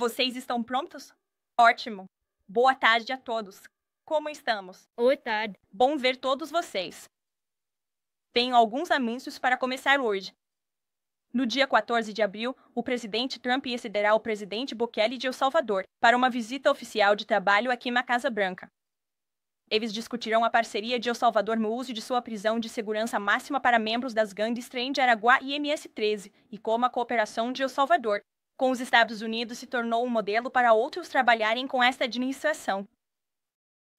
Vocês estão prontos? Ótimo! Boa tarde a todos. Como estamos? Oi, tarde. Bom ver todos vocês. Tenho alguns anúncios para começar hoje. No dia 14 de abril, o presidente Trump excederá o presidente Bukele de El Salvador para uma visita oficial de trabalho aqui na Casa Branca. Eles discutirão a parceria de El Salvador no uso de sua prisão de segurança máxima para membros das gangues Tren de Araguá e MS-13 e como a cooperação de El Salvador com os Estados Unidos se tornou um modelo para outros trabalharem com esta administração.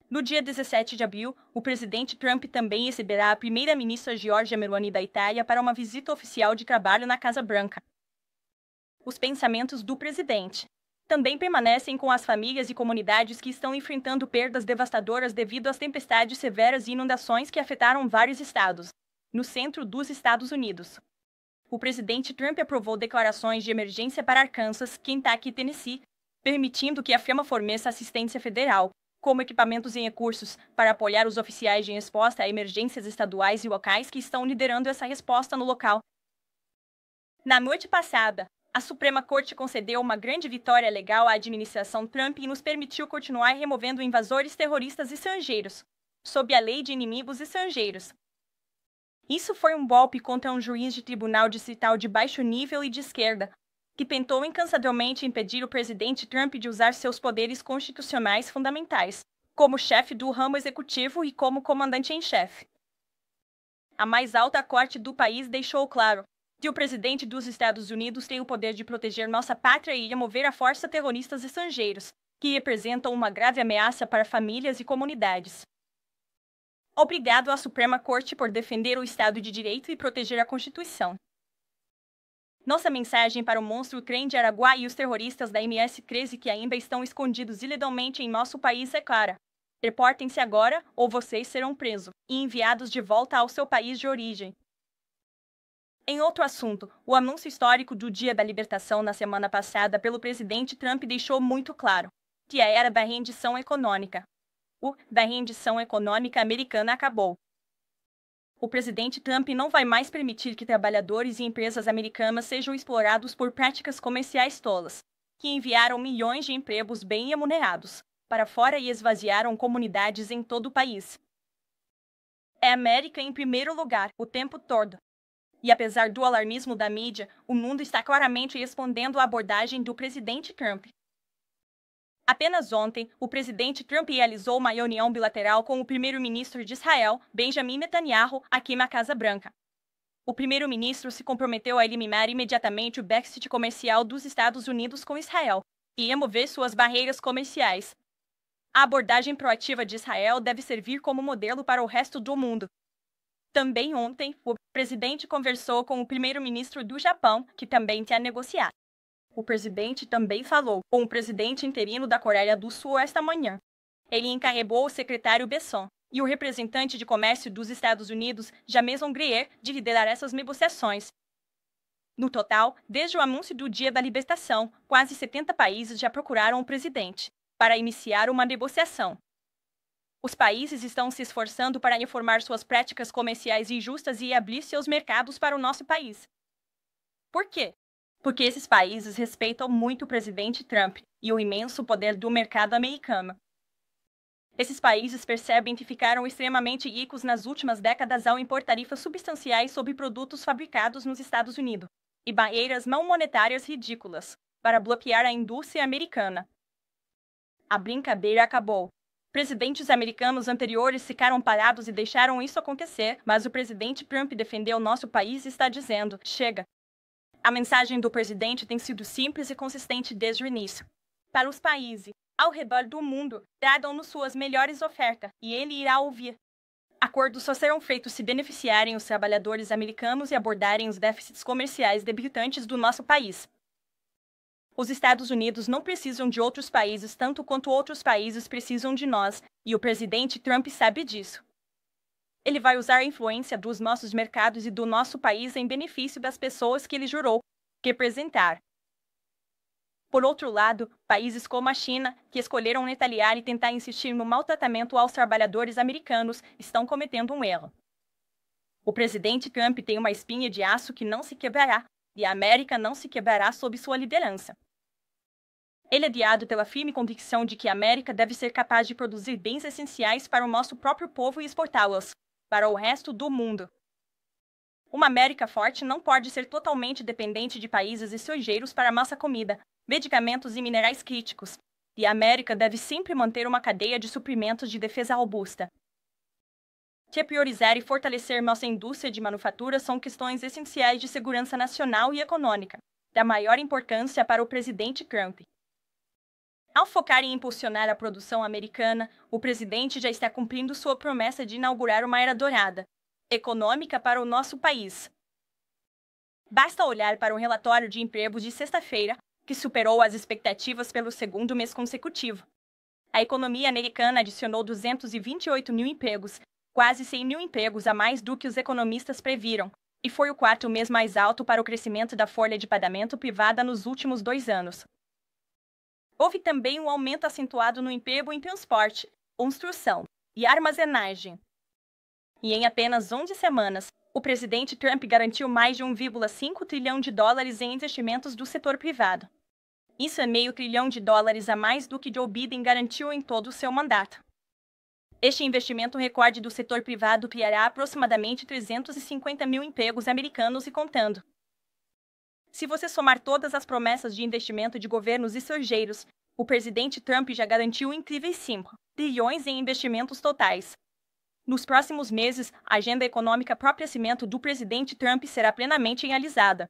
No dia 17 de abril, o presidente Trump também receberá a primeira-ministra Giorgia Meloni da Itália para uma visita oficial de trabalho na Casa Branca. Os pensamentos do presidente também permanecem com as famílias e comunidades que estão enfrentando perdas devastadoras devido às tempestades severas e inundações que afetaram vários estados no centro dos Estados Unidos. O presidente Trump aprovou declarações de emergência para Arkansas, Kentucky e Tennessee, permitindo que a firma forneça assistência federal, como equipamentos e recursos, para apoiar os oficiais de resposta a emergências estaduais e locais que estão liderando essa resposta no local. Na noite passada, a Suprema Corte concedeu uma grande vitória legal à administração Trump e nos permitiu continuar removendo invasores terroristas estrangeiros, sob a Lei de Inimigos Estrangeiros. Isso foi um golpe contra um juiz de tribunal distrital de baixo nível e de esquerda, que tentou incansavelmente impedir o presidente Trump de usar seus poderes constitucionais fundamentais, como chefe do ramo executivo e como comandante-em-chefe. A mais alta corte do país deixou claro que o presidente dos Estados Unidos tem o poder de proteger nossa pátria e remover à força terroristas estrangeiros, que representam uma grave ameaça para famílias e comunidades. Obrigado à Suprema Corte por defender o Estado de Direito e proteger a Constituição. Nossa mensagem para o monstro Tren de Araguá e os terroristas da MS-13 que ainda estão escondidos ilegalmente em nosso país é clara. Reportem-se agora, ou vocês serão presos e enviados de volta ao seu país de origem. Em outro assunto, o anúncio histórico do Dia da Libertação na semana passada pelo presidente Trump deixou muito claro que a era da rendição econômica, da rendição econômica americana acabou. O presidente Trump não vai mais permitir que trabalhadores e empresas americanas sejam explorados por práticas comerciais tolas, que enviaram milhões de empregos bem remunerados para fora e esvaziaram comunidades em todo o país. É América em primeiro lugar, o tempo todo. E apesar do alarmismo da mídia, o mundo está claramente respondendo à abordagem do presidente Trump. Apenas ontem, o presidente Trump realizou uma reunião bilateral com o primeiro-ministro de Israel, Benjamin Netanyahu, aqui na Casa Branca. O primeiro-ministro se comprometeu a eliminar imediatamente o déficit comercial dos Estados Unidos com Israel e remover suas barreiras comerciais. A abordagem proativa de Israel deve servir como modelo para o resto do mundo. Também ontem, o presidente conversou com o primeiro-ministro do Japão, que também quer negociar. O presidente também falou com o presidente interino da Coreia do Sul esta manhã. Ele encarregou o secretário Besson e o representante de comércio dos Estados Unidos, Jameson Greer, de liderar essas negociações. No total, desde o anúncio do Dia da Libertação, quase 70 países já procuraram o presidente para iniciar uma negociação. Os países estão se esforçando para reformar suas práticas comerciais injustas e abrir seus mercados para o nosso país. Por quê? Porque esses países respeitam muito o presidente Trump e o imenso poder do mercado americano. Esses países percebem que ficaram extremamente ricos nas últimas décadas ao impor tarifas substanciais sobre produtos fabricados nos Estados Unidos e barreiras não monetárias ridículas para bloquear a indústria americana. A brincadeira acabou. Presidentes americanos anteriores ficaram parados e deixaram isso acontecer, mas o presidente Trump defendeu nosso país e está dizendo: chega! A mensagem do presidente tem sido simples e consistente desde o início. Para os países ao redor do mundo, tragam-nos suas melhores ofertas e ele irá ouvir. Acordos só serão feitos se beneficiarem os trabalhadores americanos e abordarem os déficits comerciais debilitantes do nosso país. Os Estados Unidos não precisam de outros países tanto quanto outros países precisam de nós, e o presidente Trump sabe disso. Ele vai usar a influência dos nossos mercados e do nosso país em benefício das pessoas que ele jurou representar. Por outro lado, países como a China, que escolheram retaliar e tentar insistir no maltratamento aos trabalhadores americanos, estão cometendo um erro. O presidente Trump tem uma espinha de aço que não se quebrará, e a América não se quebrará sob sua liderança. Ele é guiado pela firme convicção de que a América deve ser capaz de produzir bens essenciais para o nosso próprio povo e exportá-los para o resto do mundo. Uma América forte não pode ser totalmente dependente de países estrangeiros para nossa comida, medicamentos e minerais críticos, e a América deve sempre manter uma cadeia de suprimentos de defesa robusta. Priorizar e fortalecer nossa indústria de manufatura são questões essenciais de segurança nacional e econômica, da maior importância para o presidente Trump. Ao focar em impulsionar a produção americana, o presidente já está cumprindo sua promessa de inaugurar uma era dourada, econômica para o nosso país. Basta olhar para o relatório de emprego de sexta-feira, que superou as expectativas pelo segundo mês consecutivo. A economia americana adicionou 228 mil empregos, quase 100 mil empregos a mais do que os economistas previram, e foi o quarto mês mais alto para o crescimento da folha de pagamento privada nos últimos 2 anos. Houve também um aumento acentuado no emprego em transporte, construção e armazenagem. E em apenas 11 semanas, o presidente Trump garantiu mais de 1,5 trilhão de dólares em investimentos do setor privado. Isso é meio trilhão de dólares a mais do que Joe Biden garantiu em todo o seu mandato. Este investimento recorde do setor privado criará aproximadamente 350 mil empregos americanos e contando. Se você somar todas as promessas de investimento de governos estrangeiros, o presidente Trump já garantiu incríveis 5 trilhões em investimentos totais. Nos próximos meses, a agenda econômica para o crescimento do presidente Trump será plenamente realizada.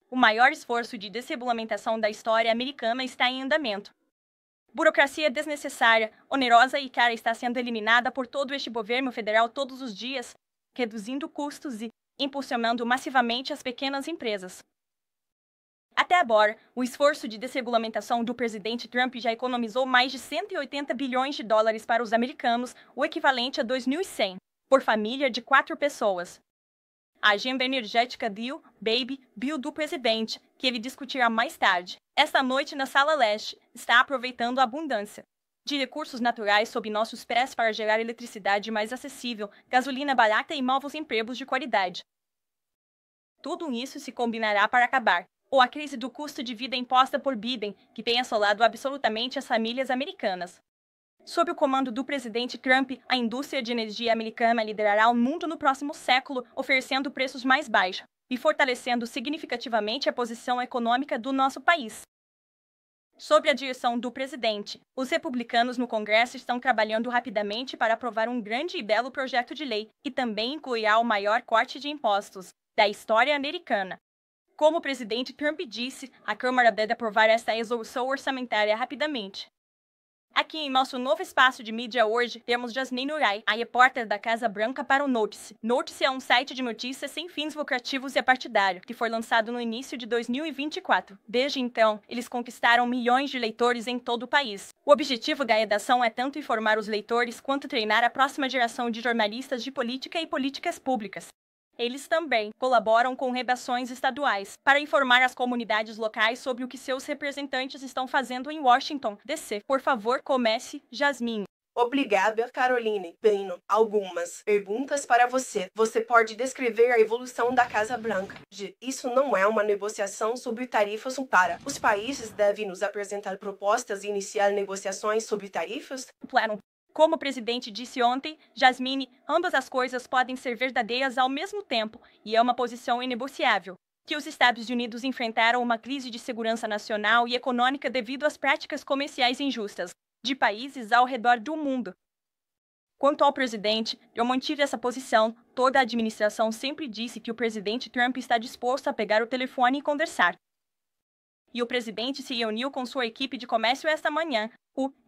O maior esforço de desregulamentação da história americana está em andamento. Burocracia desnecessária, onerosa e cara está sendo eliminada por todo este governo federal todos os dias, reduzindo custos e impulsionando massivamente as pequenas empresas. Até agora, o esforço de desregulamentação do presidente Trump já economizou mais de 180 bilhões de dólares para os americanos, o equivalente a 2.100, por família de 4 pessoas. A agenda energética Deal Baby Bill do presidente, que ele discutirá mais tarde, esta noite na Sala Leste, está aproveitando a abundância de recursos naturais sob nossos pés para gerar eletricidade mais acessível, gasolina barata e novos empregos de qualidade. Tudo isso se combinará para acabar ou a crise do custo de vida imposta por Biden, que tem assolado absolutamente as famílias americanas. Sob o comando do presidente Trump, a indústria de energia americana liderará o mundo no próximo século, oferecendo preços mais baixos e fortalecendo significativamente a posição econômica do nosso país. Sob a direção do presidente, os republicanos no Congresso estão trabalhando rapidamente para aprovar um grande e belo projeto de lei, que também incluirá o maior corte de impostos da história americana. Como o presidente Trump disse, a Câmara deve aprovar esta resolução orçamentária rapidamente. Aqui em nosso novo espaço de mídia hoje, temos Jasmine Urai, a repórter da Casa Branca para o Notice. Notice é um site de notícias sem fins lucrativos e partidário, que foi lançado no início de 2024. Desde então, eles conquistaram milhões de leitores em todo o país. O objetivo da redação é tanto informar os leitores quanto treinar a próxima geração de jornalistas de política e políticas públicas. Eles também colaboram com redações estaduais para informar as comunidades locais sobre o que seus representantes estão fazendo em Washington, D.C. Por favor, comece, Jasmine. Obrigada, Caroline. Tenho algumas perguntas para você. Você pode descrever a evolução da Casa Branca? Isso não é uma negociação sobre tarifas para. Os países devem nos apresentar propostas e iniciar negociações sobre tarifas? Plano. Como o presidente disse ontem, Jasmine, ambas as coisas podem ser verdadeiras ao mesmo tempo, e é uma posição inegociável. Que os Estados Unidos enfrentaram uma crise de segurança nacional e econômica devido às práticas comerciais injustas de países ao redor do mundo. Quanto ao presidente, eu mantive essa posição. Toda a administração sempre disse que o presidente Trump está disposto a pegar o telefone e conversar. E o presidente se reuniu com sua equipe de comércio esta manhã,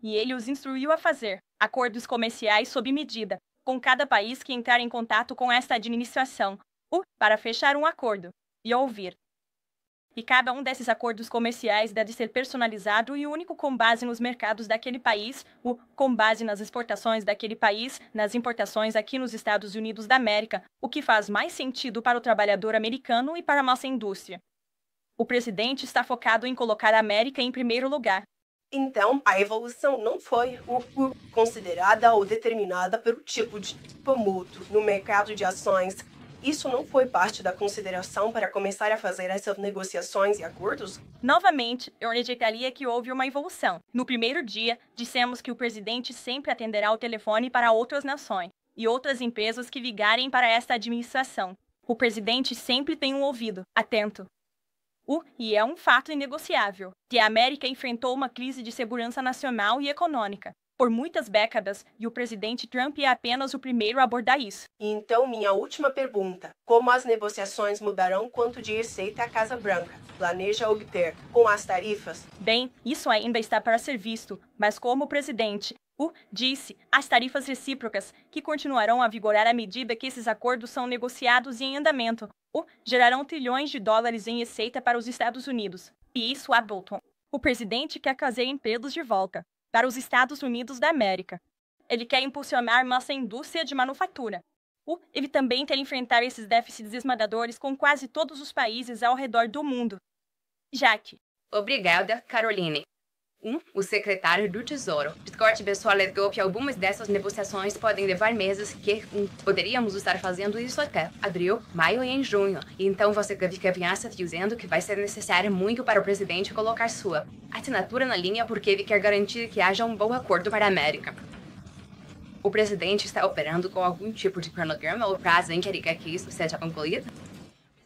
e ele os instruiu a fazer acordos comerciais sob medida com cada país que entrar em contato com esta administração, para fechar um acordo e ouvir. E cada um desses acordos comerciais deve ser personalizado e único com base nos mercados daquele país, com base nas exportações daquele país, nas importações aqui nos Estados Unidos da América, o que faz mais sentido para o trabalhador americano e para a nossa indústria. O presidente está focado em colocar a América em primeiro lugar. Então, a evolução não foi considerada ou determinada pelo tipo de tumulto no mercado de ações Isso não foi parte da consideração para começar a fazer essas negociações e acordos? Novamente, eu rejeitaria que houve uma evolução. No primeiro dia, dissemos que o presidente sempre atenderá o telefone para outras nações e outras empresas que ligarem para esta administração. O presidente sempre tem um ouvido atento. E é um fato inegociável que a América enfrentou uma crise de segurança nacional e econômica por muitas décadas, e o presidente Trump é apenas o primeiro a abordar isso. Então, minha última pergunta. Como as negociações mudarão quanto de receita a Casa Branca planeja obter com as tarifas? Bem, isso ainda está para ser visto, mas como o presidente disse, as tarifas recíprocas, que continuarão a vigorar à medida que esses acordos são negociados e em andamento, gerarão trilhões de dólares em receita para os Estados Unidos. E isso, Bolton. O presidente quer trazer empregos de volta para os Estados Unidos da América. Ele quer impulsionar nossa indústria de manufatura. Ele também quer enfrentar esses déficits esmagadores com quase todos os países ao redor do mundo. Jaque. Obrigada, Caroline. O secretário do Tesouro. Discord pessoal alegou que algumas dessas negociações podem levar meses, que poderíamos estar fazendo isso até abril, maio e em junho. E então você fica dizendo que vai ser necessário muito para o presidente colocar sua assinatura na linha porque ele quer garantir que haja um bom acordo para a América. O presidente está operando com algum tipo de cronograma ou prazo em que ele quer que isso seja concluído?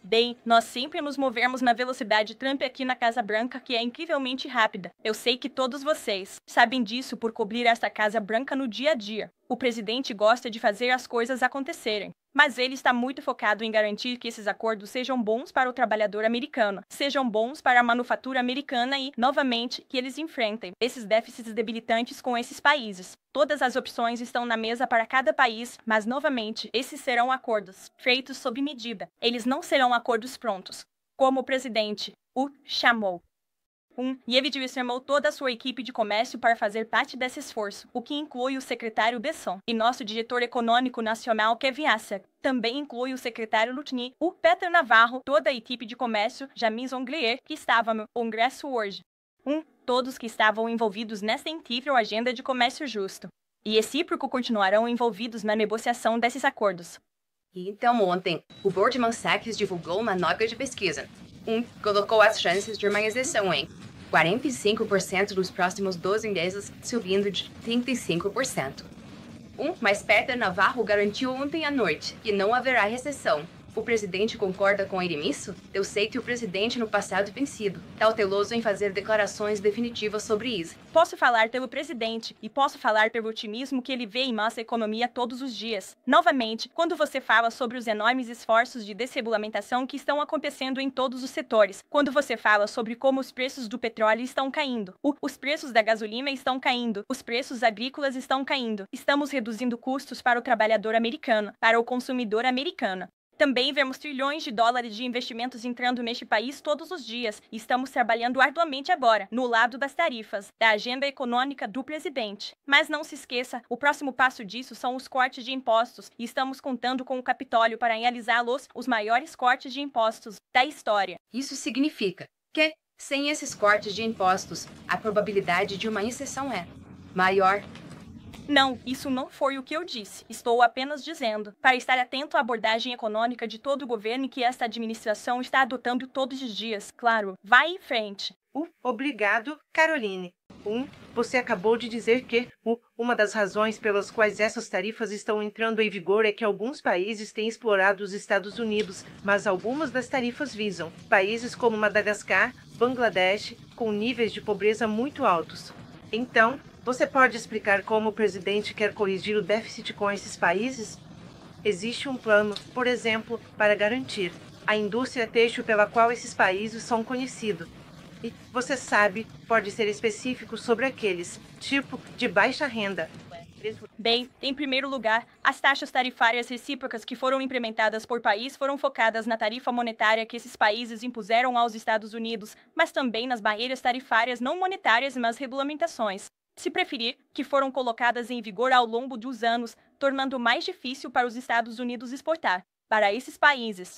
Bem, nós sempre nos movemos na velocidade Trump aqui na Casa Branca, que é incrivelmente rápida. Eu sei que todos vocês sabem disso por cobrir esta Casa Branca no dia a dia. O presidente gosta de fazer as coisas acontecerem, mas ele está muito focado em garantir que esses acordos sejam bons para o trabalhador americano, sejam bons para a manufatura americana e, novamente, que eles enfrentem esses déficits debilitantes com esses países. Todas as opções estão na mesa para cada país, mas, novamente, esses serão acordos feitos sob medida. Eles não serão acordos prontos, como o presidente chamou. E ele direcionou toda a sua equipe de comércio para fazer parte desse esforço, o que inclui o secretário Besson e nosso diretor econômico nacional, Kevin Asser. Também inclui o secretário Lutni, Peter Navarro, toda a equipe de comércio, James Onglier, que estava no Congresso hoje. Todos que estavam envolvidos nesta incrível agenda de comércio justo e recíproco continuarão envolvidos na negociação desses acordos. Então, ontem, o Goldman Sachs divulgou uma nota de pesquisa. Colocou as chances de uma recessão em 45% nos próximos 12 meses, subindo de 35%. Mas Peter Navarro garantiu ontem à noite que não haverá recessão. O presidente concorda com ele nisso? Eu sei que o presidente no passado vencido, cauteloso em fazer declarações definitivas sobre isso. Posso falar pelo presidente e posso falar pelo otimismo que ele vê em nossa economia todos os dias. Novamente, quando você fala sobre os enormes esforços de desregulamentação que estão acontecendo em todos os setores, quando você fala sobre como os preços do petróleo estão caindo, os preços da gasolina estão caindo, os preços agrícolas estão caindo, estamos reduzindo custos para o trabalhador americano, para o consumidor americano. Também vemos trilhões de dólares de investimentos entrando neste país todos os dias e estamos trabalhando arduamente agora, no lado das tarifas, da agenda econômica do presidente. Mas não se esqueça, o próximo passo disso são os cortes de impostos e estamos contando com o Capitólio para realizá-los, os maiores cortes de impostos da história. Isso significa que, sem esses cortes de impostos, a probabilidade de uma recessão é maior. Não, isso não foi o que eu disse. Estou apenas dizendo, para estar atento à abordagem econômica de todo o governo que esta administração está adotando todos os dias. Claro, vai em frente. Obrigado, Caroline. Você acabou de dizer que uma das razões pelas quais essas tarifas estão entrando em vigor é que alguns países têm explorado os Estados Unidos, mas algumas das tarifas visam países como Madagascar, Bangladesh, com níveis de pobreza muito altos. Então, você pode explicar como o presidente quer corrigir o déficit com esses países? Existe um plano, por exemplo, para garantir a indústria têxtil pela qual esses países são conhecidos. E, você sabe, pode ser específico sobre aqueles, tipo de baixa renda. Bem, em primeiro lugar, as taxas tarifárias recíprocas que foram implementadas por país foram focadas na tarifa monetária que esses países impuseram aos Estados Unidos, mas também nas barreiras tarifárias não monetárias e nas regulamentações, se preferir, que foram colocadas em vigor ao longo dos anos, tornando mais difícil para os Estados Unidos exportar para esses países.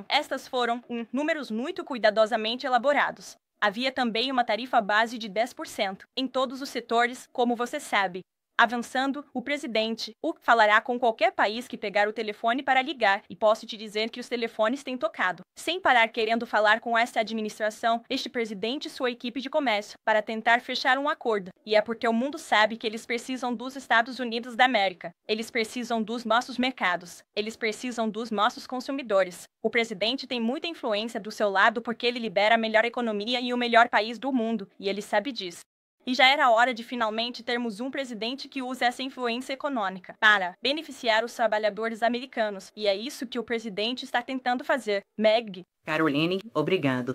Estas foram números muito cuidadosamente elaborados. Havia também uma tarifa base de 10% em todos os setores, como você sabe. Avançando, o presidente falará com qualquer país que pegar o telefone para ligar, e posso te dizer que os telefones têm tocado. Sem parar querendo falar com esta administração, este presidente e sua equipe de comércio, para tentar fechar um acordo. E é porque o mundo sabe que eles precisam dos Estados Unidos da América. Eles precisam dos nossos mercados. Eles precisam dos nossos consumidores. O presidente tem muita influência do seu lado porque ele libera a melhor economia e o melhor país do mundo, e ele sabe disso. E já era hora de finalmente termos um presidente que use essa influência econômica para beneficiar os trabalhadores americanos. E é isso que o presidente está tentando fazer. Meg. Caroline, obrigado.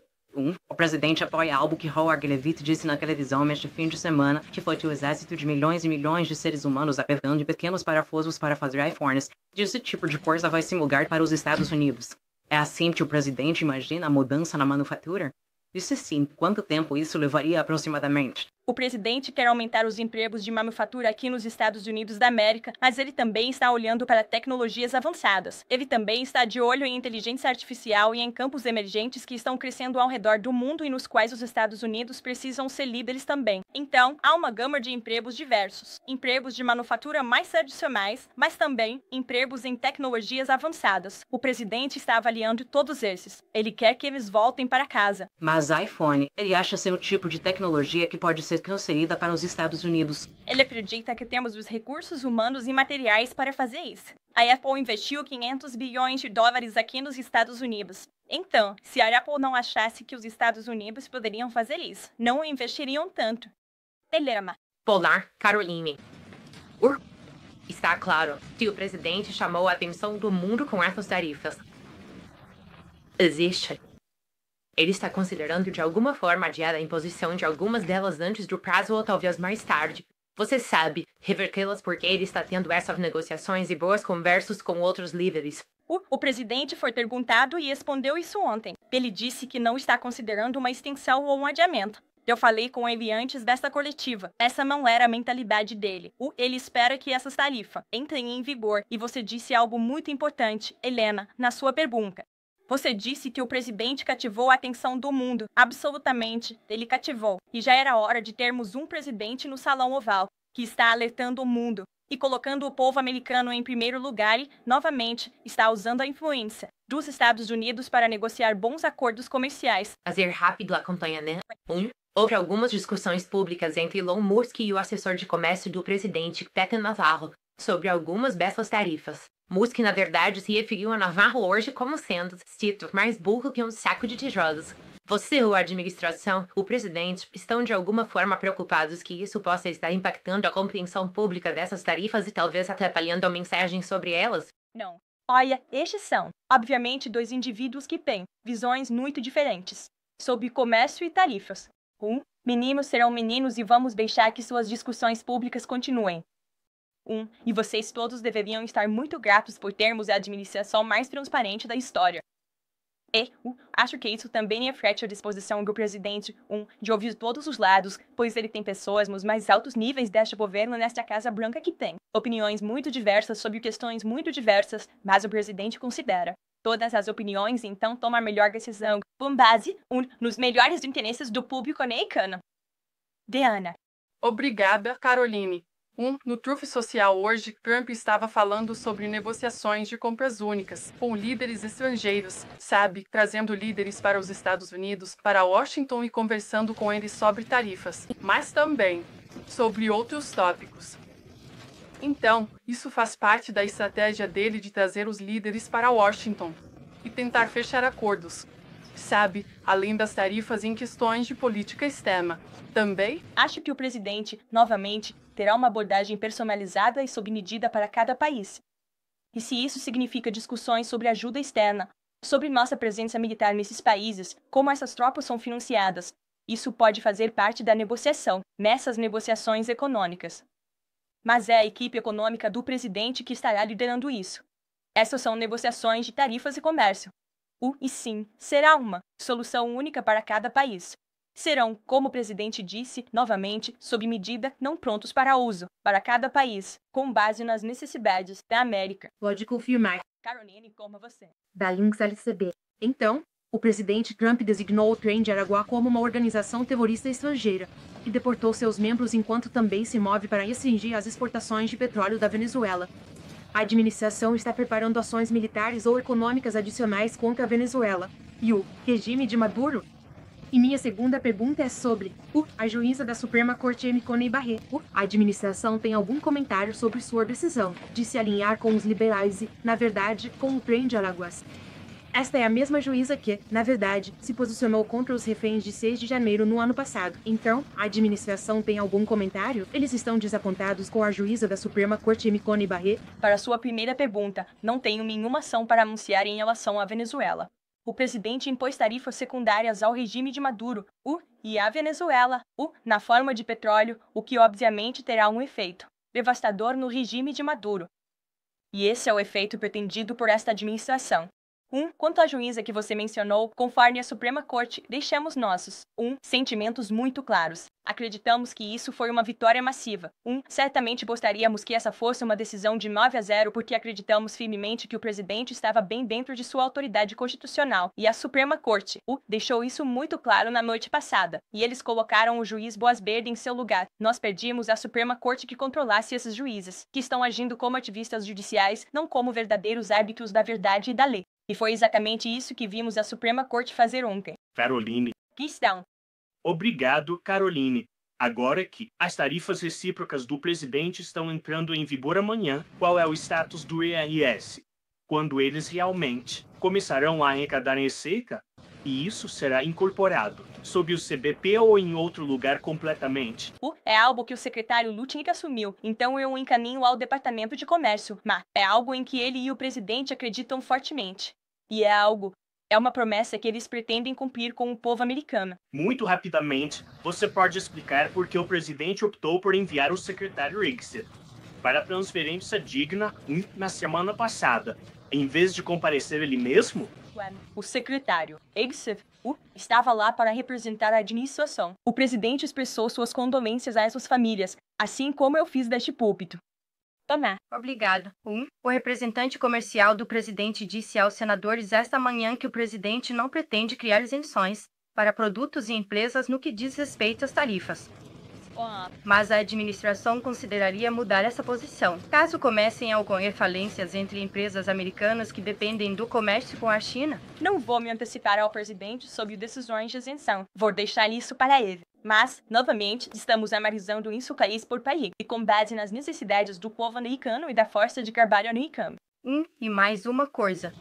O presidente apoia algo que Howard Levitt disse na televisão neste fim de semana, que foi que o exército de milhões e milhões de seres humanos apertando pequenos parafusos para fazer iPhones. Esse tipo de coisa vai se mudar para os Estados Unidos. É assim que o presidente imagina a mudança na manufatura? E se sim, quanto tempo isso levaria aproximadamente? O presidente quer aumentar os empregos de manufatura aqui nos Estados Unidos da América, mas ele também está olhando para tecnologias avançadas. Ele também está de olho em inteligência artificial e em campos emergentes que estão crescendo ao redor do mundo e nos quais os Estados Unidos precisam ser líderes também. Então, há uma gama de empregos diversos. Empregos de manufatura mais tradicionais, mas também empregos em tecnologias avançadas. O presidente está avaliando todos esses. Ele quer que eles voltem para casa. Mas iPhone, ele acha ser um tipo de tecnologia que pode ser transferida para os Estados Unidos. Ele acredita que temos os recursos humanos e materiais para fazer isso. A Apple investiu 500 bilhões de dólares aqui nos Estados Unidos. Então, se a Apple não achasse que os Estados Unidos poderiam fazer isso, não investiriam tanto. Telema. Polar, Caroline. Está claro que o presidente chamou a atenção do mundo com essas tarifas. Ele está considerando de alguma forma adiar a imposição de algumas delas antes do prazo ou talvez mais tarde. Você sabe, revertê-las porque ele está tendo essas negociações e boas conversas com outros líderes. O presidente foi perguntado e respondeu isso ontem. Ele disse que não está considerando uma extensão ou um adiamento. Eu falei com ele antes desta coletiva. Essa não era a mentalidade dele. Ele espera que essas tarifas entrem em vigor. E você disse algo muito importante, Helena, na sua pergunta. Você disse que o presidente cativou a atenção do mundo. Absolutamente, ele cativou. E já era hora de termos um presidente no Salão Oval, que está alertando o mundo e colocando o povo americano em primeiro lugar e, novamente, está usando a influência dos Estados Unidos para negociar bons acordos comerciais. Fazer rápido acompanhamento. Houve algumas discussões públicas entre Elon Musk e o assessor de comércio do presidente, Peter Navarro, sobre algumas dessas tarifas. Musk, na verdade, se referiu a Navarro hoje como sendo cito, mais burro que um saco de tijolos. Você ou a administração, o presidente, estão de alguma forma preocupados que isso possa estar impactando a compreensão pública dessas tarifas e talvez atrapalhando a mensagem sobre elas? Não. Olha, estes são, obviamente, dois indivíduos que têm visões muito diferentes sobre comércio e tarifas. Meninos serão meninos e vamos deixar que suas discussões públicas continuem. E vocês todos deveriam estar muito gratos por termos a administração mais transparente da história. Acho que isso também reflete a disposição do presidente, de ouvir todos os lados, pois ele tem pessoas nos mais altos níveis deste governo nesta Casa Branca que têm opiniões muito diversas sobre questões muito diversas, mas o presidente considera todas as opiniões e então toma a melhor decisão, com base, nos melhores interesses do público americano. Diana. Obrigada, Caroline. No Truth Social hoje, Trump estava falando sobre negociações de compras únicas com líderes estrangeiros, trazendo líderes para os Estados Unidos, para Washington e conversando com eles sobre tarifas, mas também sobre outros tópicos. Então, isso faz parte da estratégia dele de trazer os líderes para Washington e tentar fechar acordos, além das tarifas em questões de política externa. Também acho que o presidente, novamente, terá uma abordagem personalizada e sob medida para cada país. E se isso significa discussões sobre ajuda externa, sobre nossa presença militar nesses países, como essas tropas são financiadas, isso pode fazer parte da negociação, nessas negociações econômicas. Mas é a equipe econômica do presidente que estará liderando isso. Essas são negociações de tarifas e comércio. E sim, será uma solução única para cada país. Serão, como o presidente disse, novamente, sob medida, não prontos para uso, para cada país, com base nas necessidades da América. Pode confirmar. Caroline, como você. Da Lynx LCB. Então, o presidente Trump designou o Trem de Araguá como uma organização terrorista estrangeira. e deportou seus membros enquanto também se move para restringir as exportações de petróleo da Venezuela. A administração está preparando ações militares ou econômicas adicionais contra a Venezuela e o regime de Maduro? E minha segunda pergunta é sobre a juíza da Suprema Corte Amy Coney Barrett. A administração tem algum comentário sobre sua decisão de se alinhar com os liberais e, na verdade, com o trem de Alagoas? Esta é a mesma juíza que, na verdade, se posicionou contra os reféns de 6 de janeiro no ano passado. Então, a administração tem algum comentário? Eles estão desapontados com a juíza da Suprema Corte Amy Coney Barrett? Para sua primeira pergunta, não tenho nenhuma ação para anunciar em relação à Venezuela. O presidente impôs tarifas secundárias ao regime de Maduro, e à Venezuela, na forma de petróleo, o que obviamente terá um efeito devastador no regime de Maduro. E esse é o efeito pretendido por esta administração. Quanto à juíza que você mencionou, conforme a Suprema Corte, deixamos nossos sentimentos muito claros. Acreditamos que isso foi uma vitória massiva. Certamente gostaríamos que essa fosse uma decisão de 9-0 porque acreditamos firmemente que o presidente estava bem dentro de sua autoridade constitucional. E a Suprema Corte deixou isso muito claro na noite passada. E eles colocaram o juiz Boasberg em seu lugar. Nós pedimos à Suprema Corte que controlasse esses juízes, que estão agindo como ativistas judiciais, não como verdadeiros árbitros da verdade e da lei. E foi exatamente isso que vimos a Suprema Corte fazer ontem. Caroline. Questão. Obrigado, Caroline. Agora que as tarifas recíprocas do presidente estão entrando em vigor amanhã, qual é o status do IRS? Quando eles realmente começarão a arrecadar receita? E isso será incorporado sob o CBP ou em outro lugar completamente? É algo que o secretário Lutnick assumiu, então eu o encaminho ao Departamento de Comércio, mas é algo em que ele e o presidente acreditam fortemente. E é uma promessa que eles pretendem cumprir com o povo americano. Muito rapidamente, você pode explicar por que o presidente optou por enviar o secretário Exit para a transferência digna na semana passada, em vez de comparecer ele mesmo? O secretário Exit estava lá para representar a administração. O presidente expressou suas condolências a essas famílias, assim como eu fiz deste púlpito. Tomar. Obrigado. O representante comercial do presidente disse aos senadores esta manhã que o presidente não pretende criar isenções para produtos e empresas no que diz respeito às tarifas. Mas a administração consideraria mudar essa posição, caso comecem a ocorrer falências entre empresas americanas que dependem do comércio com a China. Não vou me antecipar ao presidente sobre decisões de isenção. Vou deixar isso para ele. Mas, novamente, estamos analisando isso país por país, e com base nas necessidades do povo americano e da força de trabalho americana. E mais uma coisa.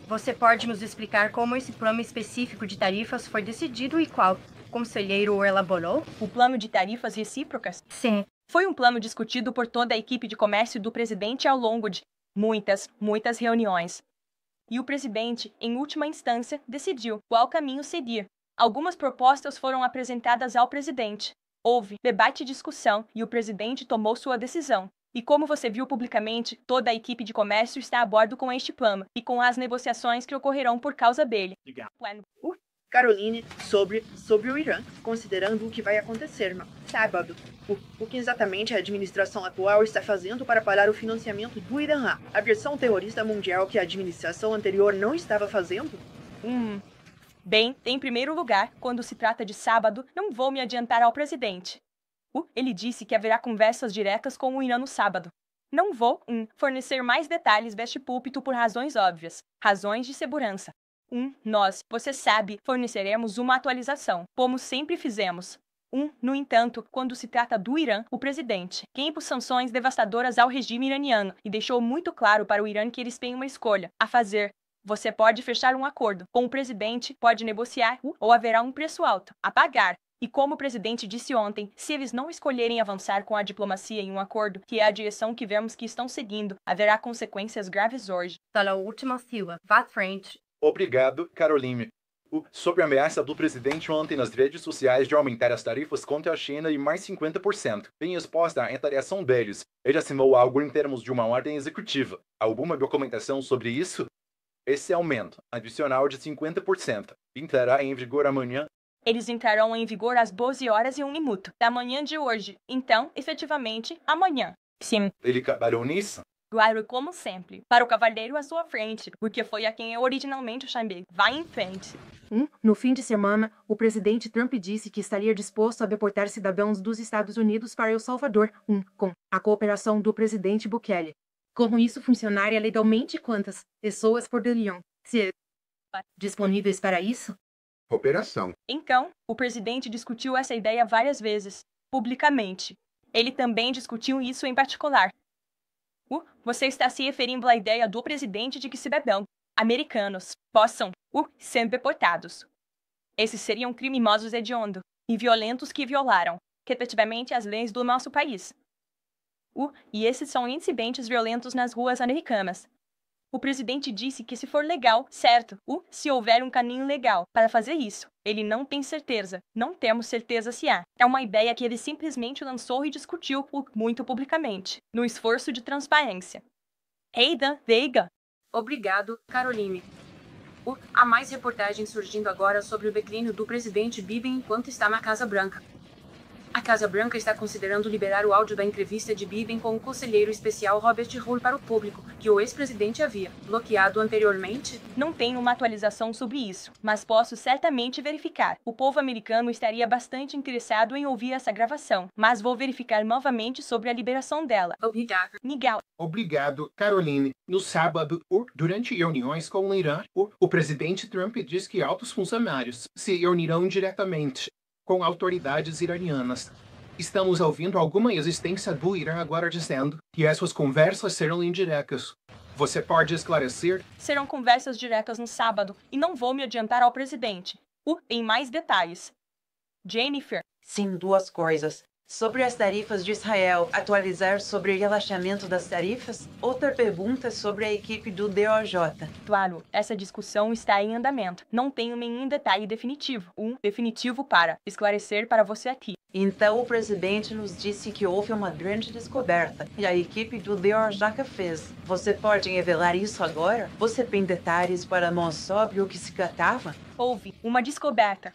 Você pode nos explicar como esse plano específico de tarifas foi decidido e qual conselheiro o elaborou? O plano de tarifas recíprocas? Sim. Foi um plano discutido por toda a equipe de comércio do presidente ao longo de muitas reuniões. E o presidente, em última instância, decidiu qual caminho seguir. Algumas propostas foram apresentadas ao presidente. Houve debate e discussão, e o presidente tomou sua decisão. E como você viu publicamente, toda a equipe de comércio está a bordo com este plano, e com as negociações que ocorrerão por causa dele. Caroline, sobre o Irã, considerando o que vai acontecer no sábado. O que exatamente a administração atual está fazendo para parar o financiamento do Irã? A versão terrorista mundial que a administração anterior não estava fazendo? Bem, em primeiro lugar, quando se trata de sábado, não vou me adiantar ao presidente. Ele disse que haverá conversas diretas com o Irã no sábado. Não vou, fornecer mais detalhes deste púlpito por razões óbvias, razões de segurança. Nós, você sabe, forneceremos uma atualização, como sempre fizemos. No entanto, quando se trata do Irã, o presidente, quem impôs sanções devastadoras ao regime iraniano e deixou muito claro para o Irã que eles têm uma escolha a fazer. Você pode fechar um acordo com o presidente, pode negociar, ou haverá um preço alto a pagar. E como o presidente disse ontem, se eles não escolherem avançar com a diplomacia em um acordo, que é a direção que vemos que estão seguindo, haverá consequências graves hoje. Pela última fila, vá à frente. Obrigado, Caroline. Sobre a ameaça do presidente ontem nas redes sociais de aumentar as tarifas contra a China em mais 50%, em resposta à retaliação deles, ele assinou algo em termos de uma ordem executiva. Alguma documentação sobre isso? Esse aumento, adicional de 50%, entrará em vigor amanhã. Eles entrarão em vigor às 12h01 da manhã de hoje. Então, efetivamente, amanhã. Sim. Ele trabalhou nisso? Claro, como sempre. Para o cavaleiro à sua frente, porque foi a quem eu originalmente chamei. Vá em frente. No fim de semana, o presidente Trump disse que estaria disposto a deportar cidadãos dos Estados Unidos para El Salvador, com a cooperação do presidente Bukele. Como isso funcionaria legalmente, quantas pessoas poderiam ser disponíveis para isso? Operação. Então, o presidente discutiu essa ideia várias vezes, publicamente. Ele também discutiu isso em particular. Você está se referindo à ideia do presidente de que cidadãos americanos possam ser deportados. Esses seriam criminosos hediondos e violentos que violaram, repetidamente, as leis do nosso país. E esses são incidentes violentos nas ruas americanas. O presidente disse que se for legal, certo, se houver um caminho legal para fazer isso, ele não tem certeza. Não temos certeza se há. É uma ideia que ele simplesmente lançou e discutiu muito publicamente, no esforço de transparência. Aidan Veiga. Obrigado, Caroline. Há mais reportagens surgindo agora sobre o declínio do presidente Biden enquanto está na Casa Branca. A Casa Branca está considerando liberar o áudio da entrevista de Biden com o conselheiro especial Robert Hur para o público, que o ex-presidente havia bloqueado anteriormente. Não tenho uma atualização sobre isso, mas posso certamente verificar. O povo americano estaria bastante interessado em ouvir essa gravação, mas vou verificar novamente sobre a liberação dela. Obrigado. Miguel. Obrigado, Caroline. No sábado, durante reuniões com o Irã, o presidente Trump diz que altos funcionários se reunirão diretamente com autoridades iranianas. Estamos ouvindo alguma existência do Irã agora dizendo que essas conversas serão indiretas. Você pode esclarecer? Serão conversas diretas no sábado e não vou me adiantar ao presidente. Em mais detalhes. Jennifer. Sim, duas coisas. Sobre as tarifas de Israel, atualizar sobre o relaxamento das tarifas? Outra pergunta sobre a equipe do DOJ. Claro, essa discussão está em andamento. Não tenho nenhum detalhe definitivo. Definitivo para esclarecer para você aqui. Então o presidente nos disse que houve uma grande descoberta e a equipe do DOJ fez. Você pode revelar isso agora? Você tem detalhes para nós sobre o que se tratava? Houve uma descoberta.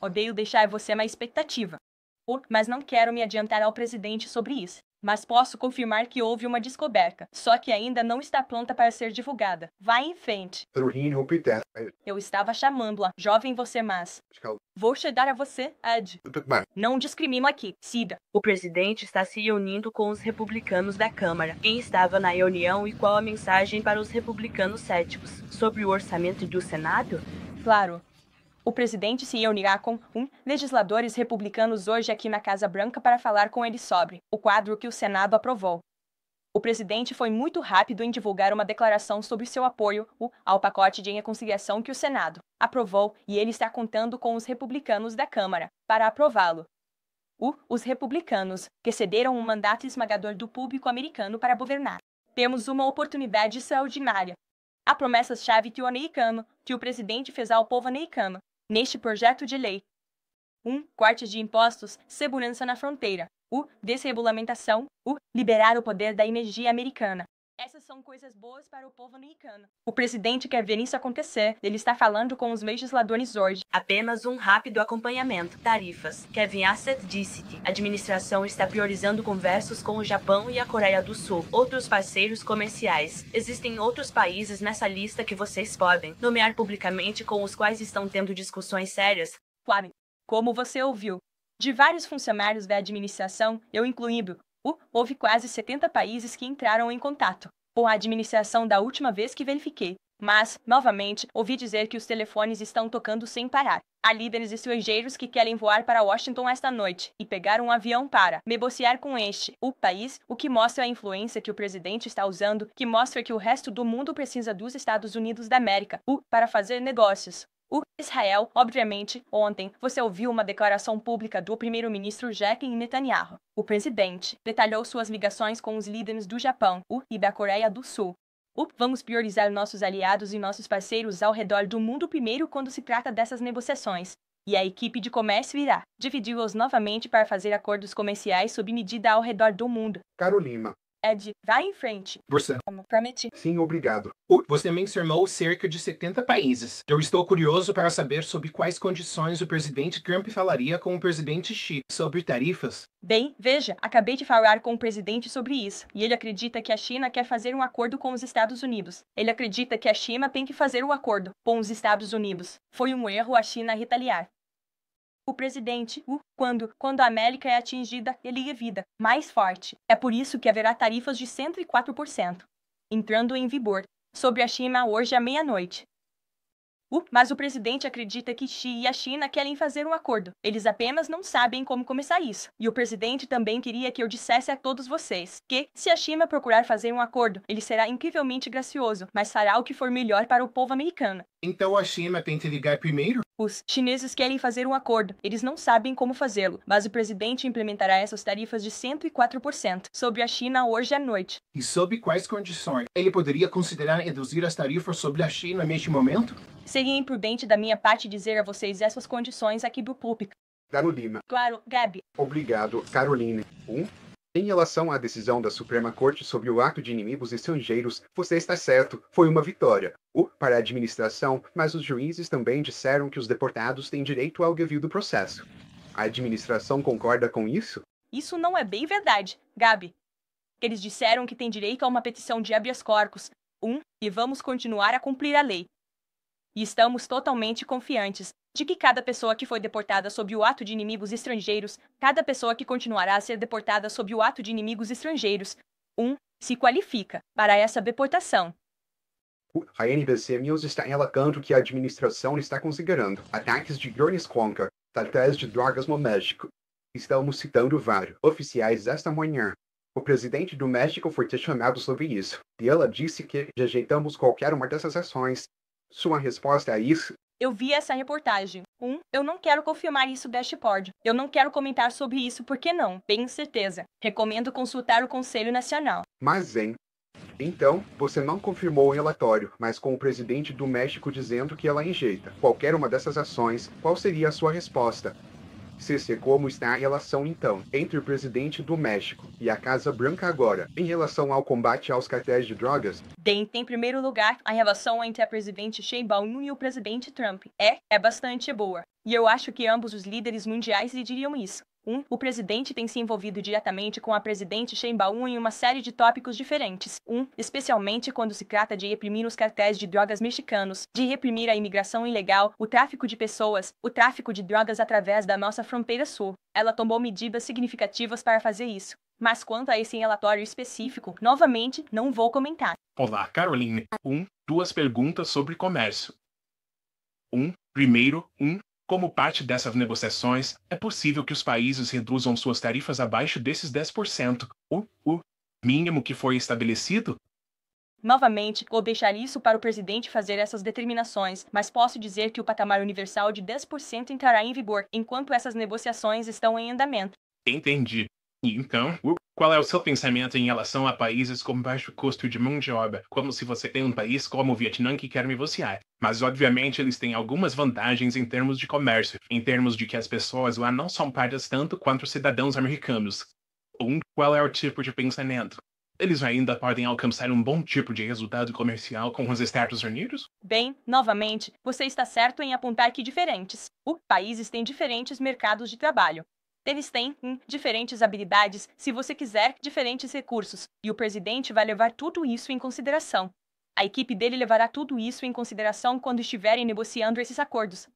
Odeio deixar você na expectativa. Mas não quero me adiantar ao presidente sobre isso. Mas posso confirmar que houve uma descoberta, só que ainda não está pronta para ser divulgada. Vai em frente. Eu estava chamando-a, jovem você, mas... Vou chegar a você, Ed. Não discrimino aqui, Cida. O presidente está se reunindo com os republicanos da Câmara. Quem estava na reunião e qual a mensagem para os republicanos céticos? Sobre o orçamento do Senado? Claro. O presidente se reunirá com legisladores republicanos hoje aqui na Casa Branca para falar com eles sobre o quadro que o Senado aprovou. O presidente foi muito rápido em divulgar uma declaração sobre seu apoio ao pacote de reconciliação que o Senado aprovou e ele está contando com os republicanos da Câmara para aprová-lo. Os republicanos que cederam um mandato esmagador do público americano para governar. Temos uma oportunidade extraordinária. A promessa-chave que o presidente fez ao povo americano. Neste projeto de lei. Corte de impostos, segurança na fronteira. Desregulamentação. Liberar o poder da energia americana. Essas são coisas boas para o povo americano. O presidente quer ver isso acontecer. Ele está falando com os legisladores hoje. Apenas um rápido acompanhamento. Tarifas. Kevin Hassett disse que a administração está priorizando conversas com o Japão e a Coreia do Sul, outros parceiros comerciais. Existem outros países nessa lista que vocês podem nomear publicamente com os quais estão tendo discussões sérias? Claro, como você ouviu, de vários funcionários da administração, eu incluindo, houve quase 70 países que entraram em contato com a administração da última vez que verifiquei. Mas, novamente, ouvi dizer que os telefones estão tocando sem parar. Há líderes estrangeiros que querem voar para Washington esta noite e pegar um avião para negociar com o país, o que mostra a influência que o presidente está usando, que mostra que o resto do mundo precisa dos Estados Unidos da América, para fazer negócios. Israel, obviamente, ontem, você ouviu uma declaração pública do primeiro-ministro Benjamin Netanyahu. O presidente detalhou suas ligações com os líderes do Japão e da Coreia do Sul. Vamos priorizar nossos aliados e nossos parceiros ao redor do mundo primeiro quando se trata dessas negociações. E a equipe de comércio irá dividi-los novamente para fazer acordos comerciais sob medida ao redor do mundo. Carolina, Ed, vai em frente. Você. Como prometi. Sim, obrigado. Você mencionou cerca de 70 países. Eu estou curioso para saber sobre quais condições o presidente Trump falaria com o presidente Xi sobre tarifas. Bem, veja, acabei de falar com o presidente sobre isso, e ele acredita que a China quer fazer um acordo com os Estados Unidos. Ele acredita que a China tem que fazer um acordo com os Estados Unidos. Foi um erro a China retaliar. O presidente, quando a América é atingida, ele evita mais forte. É por isso que haverá tarifas de 104%, entrando em vigor, sobre a China hoje à meia-noite. Mas o presidente acredita que Xi e a China querem fazer um acordo. Eles apenas não sabem como começar isso. E o presidente também queria que eu dissesse a todos vocês que, se a China procurar fazer um acordo, ele será incrivelmente gracioso, mas fará o que for melhor para o povo americano. Então a China tem que ligar primeiro? Os chineses querem fazer um acordo. Eles não sabem como fazê-lo, mas o presidente implementará essas tarifas de 104% sobre a China hoje à noite. E sob quais condições? Ele poderia considerar reduzir as tarifas sobre a China neste momento? Seria imprudente da minha parte dizer a vocês essas condições aqui do público. Carolina. Claro, Gabi. Obrigado, Caroline. Em relação à decisão da Suprema Corte sobre o ato de inimigos estrangeiros, você está certo, foi uma vitória. Para a administração, mas os juízes também disseram que os deportados têm direito ao devido processo. A administração concorda com isso? Isso não é bem verdade, Gabi. Eles disseram que têm direito a uma petição de habeas corpus, e vamos continuar a cumprir a lei. E estamos totalmente confiantes de que cada pessoa que foi deportada sob o ato de inimigos estrangeiros, cada pessoa que continuará a ser deportada sob o ato de inimigos estrangeiros, se qualifica para essa deportação. A NBC News está relatando que a administração está considerando ataques de drones contra cartéis de drogas no México. Estamos citando vários oficiais esta manhã. O presidente do México foi questionado sobre isso, e ela disse que rejeitamos qualquer uma dessas ações. Sua resposta a isso? Eu vi essa reportagem. Eu não quero confirmar isso dashboard. Eu não quero comentar sobre isso porque não, tenho certeza. Recomendo consultar o Conselho Nacional. Mas, então, você não confirmou o relatório, mas com o presidente do México dizendo que ela rejeita qualquer uma dessas ações, qual seria a sua resposta? Como está a relação, então, entre o presidente do México e a Casa Branca agora, em relação ao combate aos cartéis de drogas? Bem, em primeiro lugar, a relação entre a presidente Sheinbaum e o presidente Trump é bastante boa. E eu acho que ambos os líderes mundiais lhe diriam isso. O presidente tem se envolvido diretamente com a presidente Sheinbaum em uma série de tópicos diferentes. Especialmente quando se trata de reprimir os cartéis de drogas mexicanos, de reprimir a imigração ilegal, o tráfico de pessoas, o tráfico de drogas através da nossa fronteira sul. Ela tomou medidas significativas para fazer isso. Mas quanto a esse relatório específico, novamente, não vou comentar. Olá, Caroline. 2 perguntas sobre comércio. Primeiro, como parte dessas negociações, é possível que os países reduzam suas tarifas abaixo desses 10%, o mínimo que foi estabelecido? Novamente, vou deixar isso para o presidente fazer essas determinações, mas posso dizer que o patamar universal de 10% entrará em vigor enquanto essas negociações estão em andamento. Entendi. E então, qual é o seu pensamento em relação a países com baixo custo de mão de obra, como se você tem um país como o Vietnã que quer negociar? Mas, obviamente, eles têm algumas vantagens em termos de comércio, em termos de que as pessoas lá não são pagas tanto quanto os cidadãos americanos. Qual é o tipo de pensamento? Eles ainda podem alcançar um bom tipo de resultado comercial com os Estados Unidos? Bem, novamente, você está certo em apontar que diferentes países têm diferentes mercados de trabalho. Eles têm, diferentes habilidades, se você quiser, diferentes recursos, e o presidente vai levar tudo isso em consideração. A equipe dele levará tudo isso em consideração quando estiverem negociando esses acordos.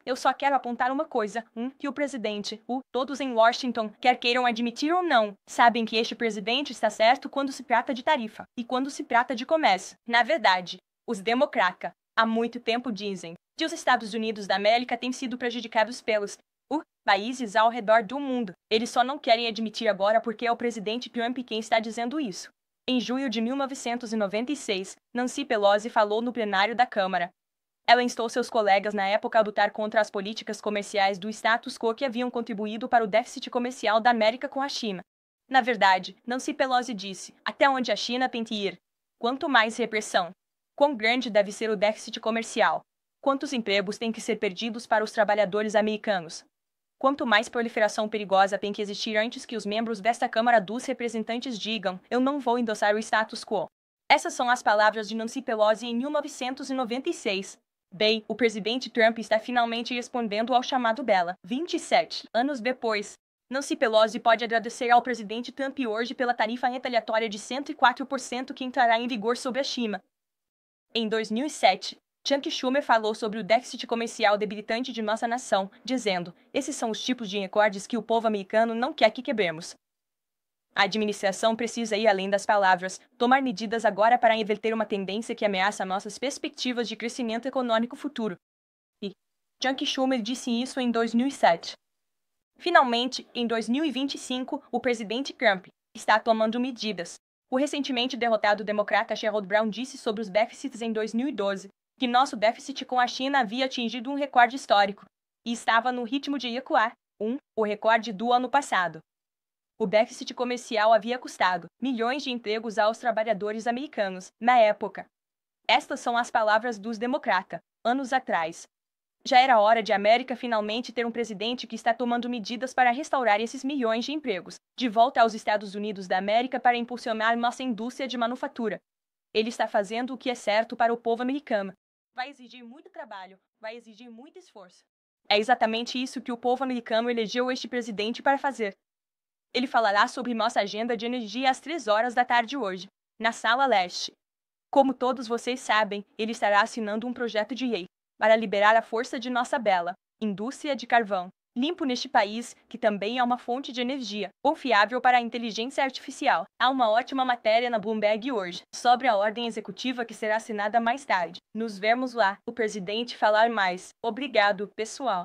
Eu só quero apontar uma coisa, que o presidente, todos em Washington, quer queiram admitir ou não, sabem que este presidente está certo quando se trata de tarifa, e quando se trata de comércio. Na verdade, os democratas, há muito tempo dizem, que os Estados Unidos da América têm sido prejudicados pelos países ao redor do mundo. Eles só não querem admitir agora porque é o presidente Trump quem está dizendo isso. Em junho de 1996, Nancy Pelosi falou no plenário da Câmara. Ela instou seus colegas na época a lutar contra as políticas comerciais do status quo que haviam contribuído para o déficit comercial da América com a China. Na verdade, Nancy Pelosi disse, até onde a China tem que ir? Quanto mais repressão? Quão grande deve ser o déficit comercial? Quantos empregos têm que ser perdidos para os trabalhadores americanos? Quanto mais proliferação perigosa tem que existir antes que os membros desta Câmara dos Representantes digam, eu não vou endossar o status quo. Essas são as palavras de Nancy Pelosi em 1996. Bem, o presidente Trump está finalmente respondendo ao chamado dela. 27 anos depois, Nancy Pelosi pode agradecer ao presidente Trump hoje pela tarifa retaliatória de 104% que entrará em vigor sobre a China. Em 2007, Chuck Schumer falou sobre o déficit comercial debilitante de nossa nação, dizendo: esses são os tipos de recordes que o povo americano não quer que quebremos. A administração precisa ir além das palavras, tomar medidas agora para inverter uma tendência que ameaça nossas perspectivas de crescimento econômico futuro. E Chuck Schumer disse isso em 2007. Finalmente, em 2025, o presidente Trump está tomando medidas. O recentemente derrotado democrata Sherrod Brown disse sobre os déficits em 2012 que nosso déficit com a China havia atingido um recorde histórico e estava no ritmo de recuar, o recorde do ano passado. O déficit comercial havia custado milhões de empregos aos trabalhadores americanos na época. Estas são as palavras dos democratas, anos atrás. Já era hora de a América finalmente ter um presidente que está tomando medidas para restaurar esses milhões de empregos, de volta aos Estados Unidos da América para impulsionar nossa indústria de manufatura. Ele está fazendo o que é certo para o povo americano. Vai exigir muito trabalho, vai exigir muito esforço. É exatamente isso que o povo americano elegeu este presidente para fazer. Ele falará sobre nossa agenda de energia às 3 horas da tarde hoje, na Sala Leste. Como todos vocês sabem, ele estará assinando um projeto de lei para liberar a força de nossa bela indústria de carvão, limpo neste país, que também é uma fonte de energia confiável para a inteligência artificial. Há uma ótima matéria na Bloomberg hoje sobre a ordem executiva que será assinada mais tarde. Nos vemos lá, o presidente falar mais. Obrigado, pessoal.